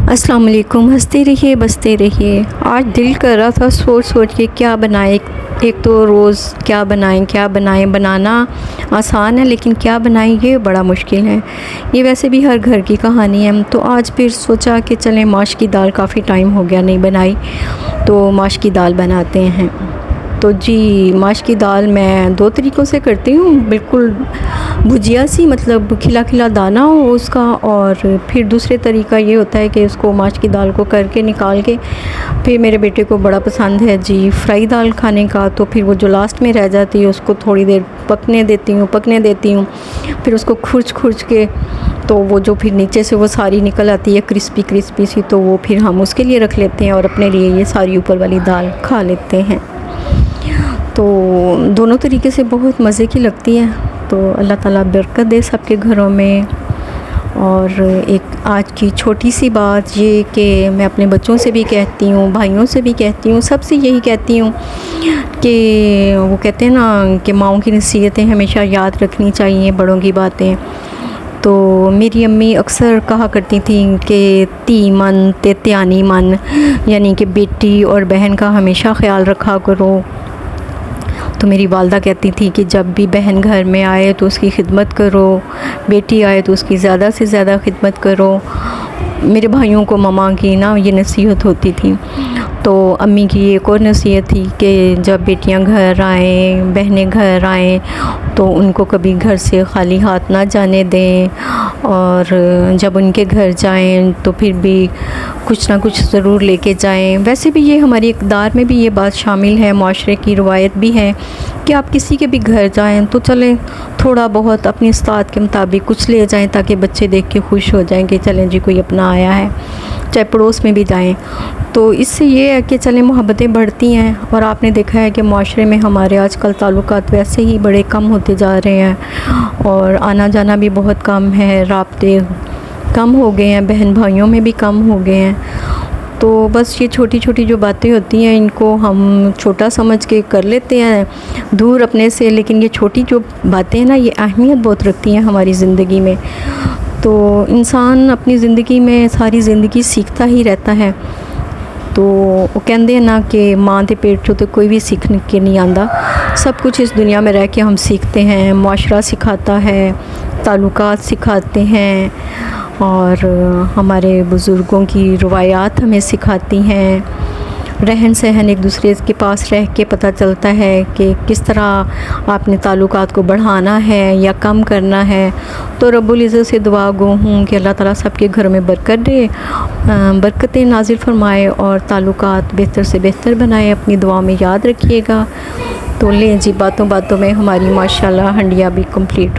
अस्सलाम वालेकुम। हंसते रहिए बसते रहिए। आज दिल कर रहा था सोच के क्या बनाए। एक तो रोज़ क्या बनाएं। बनाना आसान है लेकिन क्या बनाएं ये बड़ा मुश्किल है। ये वैसे भी हर घर की कहानी है। तो आज फिर सोचा कि चलें माश की दाल, काफ़ी टाइम हो गया नहीं बनाई, तो माश की दाल बनाते हैं। तो जी, माश की दाल मैं दो तरीक़ों से करती हूँ। बिल्कुल भुजिया सी, मतलब खिला खिला दाना हो उसका, और फिर दूसरे तरीका ये होता है कि उसको माश की दाल को करके निकाल के, फिर मेरे बेटे को बड़ा पसंद है जी फ्राई दाल खाने का, तो फिर वो जो लास्ट में रह जाती है उसको थोड़ी देर पकने देती हूँ। फिर उसको खुर्च के, तो वो जो फिर नीचे से वो सारी निकल आती है क्रिस्पी सी, तो वो फिर हम उसके लिए रख लेते हैं और अपने लिए ये सारी ऊपर वाली दाल खा लेते हैं। तो दोनों तरीके से बहुत मज़े की लगती है। तो अल्लाह ताला बरकत दे सबके घरों में। और एक आज की छोटी सी बात ये कि मैं अपने बच्चों से भी कहती हूँ, भाइयों से भी कहती हूँ, सबसे यही कहती हूँ कि वो कहते हैं ना कि माँओं की नसीहतें हमेशा याद रखनी चाहिए, बड़ों की बातें। तो मेरी अम्मी अक्सर कहा करती थी कि ती मन ते त्यानी मन, यानी कि बेटी और बहन का हमेशा ख़्याल रखा करो। तो मेरी वालदा कहती थी कि जब भी बहन घर में आए तो उसकी खिदमत करो, बेटी आए तो उसकी ज़्यादा से ज़्यादा खिदमत करो। मेरे भाइयों को ममा की ना ये नसीहत होती थी। तो अम्मी की एक और नसीहत थी कि जब बेटियां घर आएँ, बहनें घर आएँ, तो उनको कभी घर से खाली हाथ ना जाने दें, और जब उनके घर जाएं तो फिर भी कुछ ना कुछ ज़रूर लेके जाएं। वैसे भी ये हमारी इक़दार में भी ये बात शामिल है, माशरे की रवायत भी है कि आप किसी के भी घर जाएं तो चलें थोड़ा बहुत अपनी इस्तात के मुताबिक कुछ ले जाएं, ताकि बच्चे देख के खुश हो जाएं कि चलें जी कोई अपना आया है। चाहे पड़ोस में भी जाएं, तो इससे ये है कि चलें मोहब्बतें बढ़ती हैं। और आपने देखा है कि माशरे में हमारे आजकल ताल्लुकात वैसे ही बड़े कम होते जा रहे हैं, और आना जाना भी बहुत कम है, राब्ते कम हो गए हैं, बहन भाइयों में भी कम हो गए हैं। तो बस ये छोटी छोटी जो बातें होती हैं इनको हम छोटा समझ के कर लेते हैं दूर अपने से, लेकिन ये छोटी जो बातें हैं ना, ये अहमियत बहुत रखती हैं हमारी ज़िंदगी में। तो इंसान अपनी ज़िंदगी में सारी ज़िंदगी सीखता ही रहता है। तो वो कहते हैं ना कि माँ के पेट चो तो कोई भी सीख के नहीं आंदा। सब कुछ इस दुनिया में रह के हम सीखते हैं। माशरा सिखाता है, ताल्लुकात सिखाते हैं, और हमारे बुज़ुर्गों की रवायात हमें सिखाती हैं। रहन सहन एक दूसरे के पास रह के पता चलता है कि किस तरह आपने ताल्लुकात को बढ़ाना है या कम करना है। तो रब्बुल इज़्ज़त से दुआ गो हूँ कि अल्लाह ताला सबके घरों में बरकत दे, बरकतें नाज़िल फरमाए और ताल्लुकात बेहतर से बेहतर बनाए। अपनी दुआ में याद रखिएगा। तो लें जी, बातों बातों में हमारी माशाल्लाह हंडिया भी कंप्लीट।